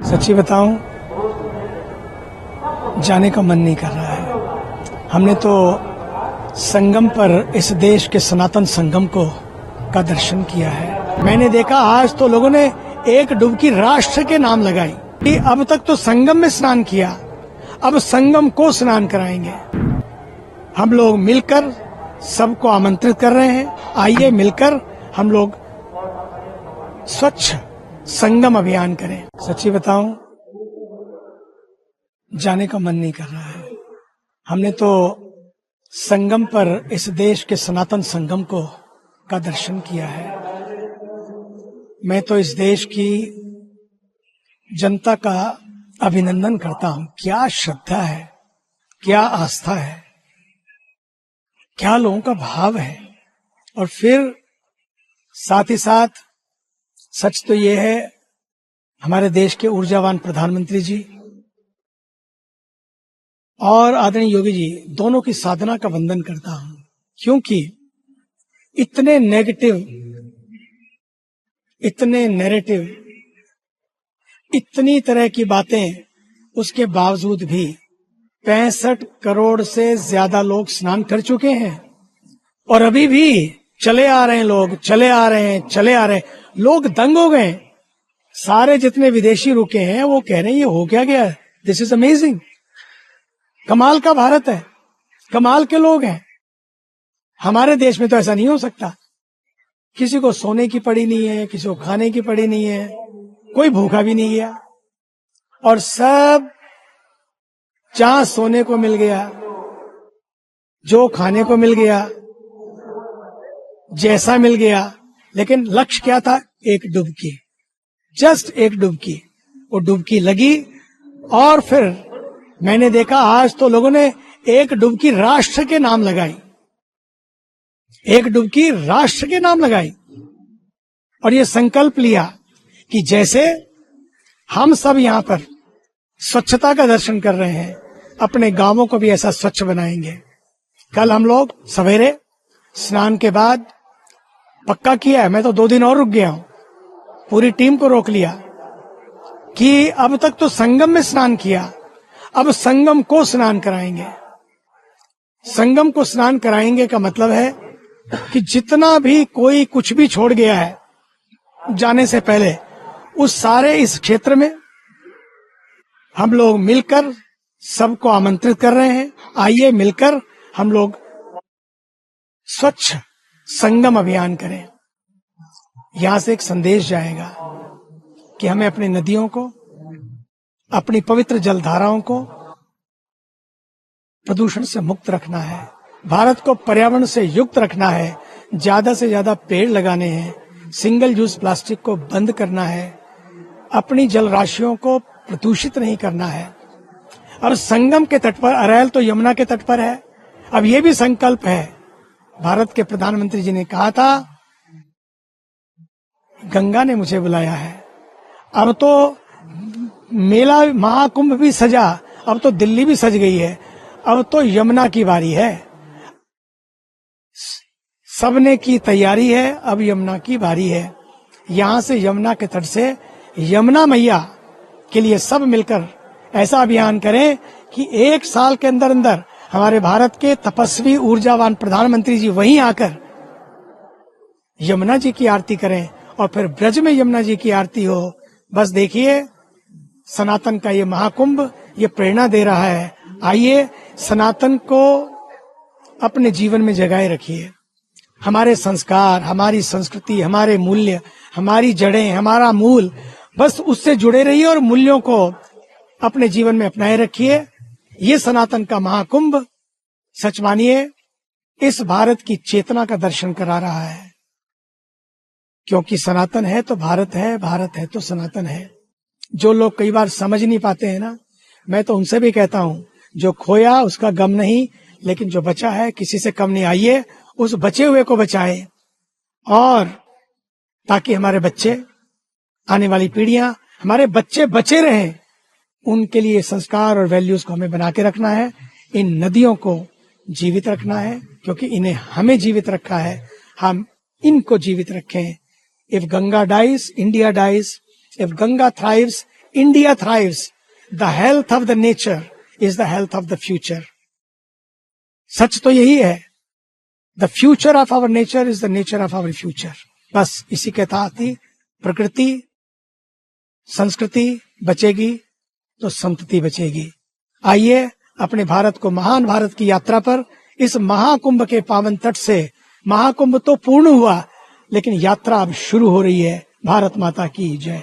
सच्ची बताऊं, जाने का मन नहीं कर रहा है। हमने तो संगम पर इस देश के सनातन संगम का दर्शन किया है। मैंने देखा आज तो लोगों ने एक डुबकी राष्ट्र के नाम लगाई कि अब तक तो संगम में स्नान किया, अब संगम को स्नान कराएंगे। हम लोग मिलकर सबको आमंत्रित कर रहे हैं, आइए मिलकर हम लोग स्वच्छ संगम अभियान करें। सच्ची बताऊं, जाने का मन नहीं कर रहा है। हमने तो संगम पर इस देश के सनातन संगम का दर्शन किया है। मैं तो इस देश की जनता का अभिनंदन करता हूं। क्या श्रद्धा है, क्या आस्था है, क्या लोगों का भाव है। और फिर साथ ही साथ सच तो ये है, हमारे देश के ऊर्जावान प्रधानमंत्री जी और आदरणीय योगी जी दोनों की साधना का वंदन करता हूं, क्योंकि इतने नेगेटिव, इतने नैरेटिव, इतनी तरह की बातें, उसके बावजूद भी 65 करोड़ से ज्यादा लोग स्नान कर चुके हैं और अभी भी चले आ रहे हैं लोग, चले आ रहे हैं, चले आ रहे हैं। लोग दंग हो गए। सारे जितने विदेशी रुके हैं वो कह रहे हैं ये हो क्या गया, दिस इज अमेजिंग। कमाल का भारत है, कमाल के लोग हैं। हमारे देश में तो ऐसा नहीं हो सकता। किसी को सोने की पड़ी नहीं है, किसी को खाने की पड़ी नहीं है, कोई भूखा भी नहीं गया। और सब जहां सोने को मिल गया, जो खाने को मिल गया, जैसा मिल गया, लेकिन लक्ष्य क्या था? एक डुबकी, जस्ट एक डुबकी। वो डुबकी लगी और फिर मैंने देखा आज तो लोगों ने एक डुबकी राष्ट्र के नाम लगाई, एक डुबकी राष्ट्र के नाम लगाई। और ये संकल्प लिया कि जैसे हम सब यहाँ पर स्वच्छता का दर्शन कर रहे हैं, अपने गांवों को भी ऐसा स्वच्छ बनाएंगे। कल हम लोग सवेरे स्नान के बाद पक्का किया है, मैं तो 2 दिन और रुक गया हूं, पूरी टीम को रोक लिया कि अब तक तो संगम में स्नान किया, अब संगम को स्नान कराएंगे। संगम को स्नान कराएंगे का मतलब है कि जितना भी कोई कुछ भी छोड़ गया है जाने से पहले, उस सारे इस क्षेत्र में हम लोग मिलकर सबको आमंत्रित कर रहे हैं, आइए मिलकर हम लोग स्वच्छ संगम अभियान करें। यहां से एक संदेश जाएगा कि हमें अपनी नदियों को, अपनी पवित्र जलधाराओं को प्रदूषण से मुक्त रखना है, भारत को पर्यावरण से युक्त रखना है, ज्यादा से ज्यादा पेड़ लगाने हैं, सिंगल यूज प्लास्टिक को बंद करना है, अपनी जल राशियों को प्रदूषित नहीं करना है। और संगम के तट पर, अरैल तो यमुना के तट पर है, अब ये भी संकल्प है। भारत के प्रधानमंत्री जी ने कहा था, गंगा ने मुझे बुलाया है, अब तो मेला महाकुंभ भी सजा, अब तो दिल्ली भी सज गई है, अब तो यमुना की बारी है। सबने की तैयारी है, अब यमुना की बारी है। यहां से यमुना के तट से यमुना मैया के लिए सब मिलकर ऐसा अभियान करें कि 1 साल के अंदर अंदर हमारे भारत के तपस्वी ऊर्जावान प्रधानमंत्री जी वहीं आकर यमुना जी की आरती करें और फिर ब्रज में यमुना जी की आरती हो। बस देखिए, सनातन का ये महाकुंभ ये प्रेरणा दे रहा है। आइए सनातन को अपने जीवन में जगाए रखिए। हमारे संस्कार, हमारी संस्कृति, हमारे मूल्य, हमारी जड़ें, हमारा मूल, बस उससे जुड़े रहिए और मूल्यों को अपने जीवन में अपनाए रखिए। ये सनातन का महाकुंभ सच मानिए इस भारत की चेतना का दर्शन करा रहा है, क्योंकि सनातन है तो भारत है, भारत है तो सनातन है। जो लोग कई बार समझ नहीं पाते हैं ना, मैं तो उनसे भी कहता हूं, जो खोया उसका गम नहीं, लेकिन जो बचा है किसी से कम नहीं। आइए उस बचे हुए को बचाए, और ताकि हमारे बच्चे, आने वाली पीढ़ियां, हमारे बच्चे बचे रहें, उनके लिए संस्कार और वैल्यूज को हमें बना के रखना है। इन नदियों को जीवित रखना है, क्योंकि इन्हें हमें जीवित रखा है, हम इनको जीवित रखें। If Ganga dies, India dies. If Ganga thrives, India thrives, the health of the nature is the health of the future. सच तो यही है, the future of our nature is the nature of our future. बस इसी के तहत ही प्रकृति संस्कृति बचेगी तो संतति बचेगी। आइए अपने भारत को, महान भारत की यात्रा पर, इस महाकुंभ के पावन तट से, महाकुंभ तो पूर्ण हुआ लेकिन यात्रा अब शुरू हो रही है। भारत माता की जय।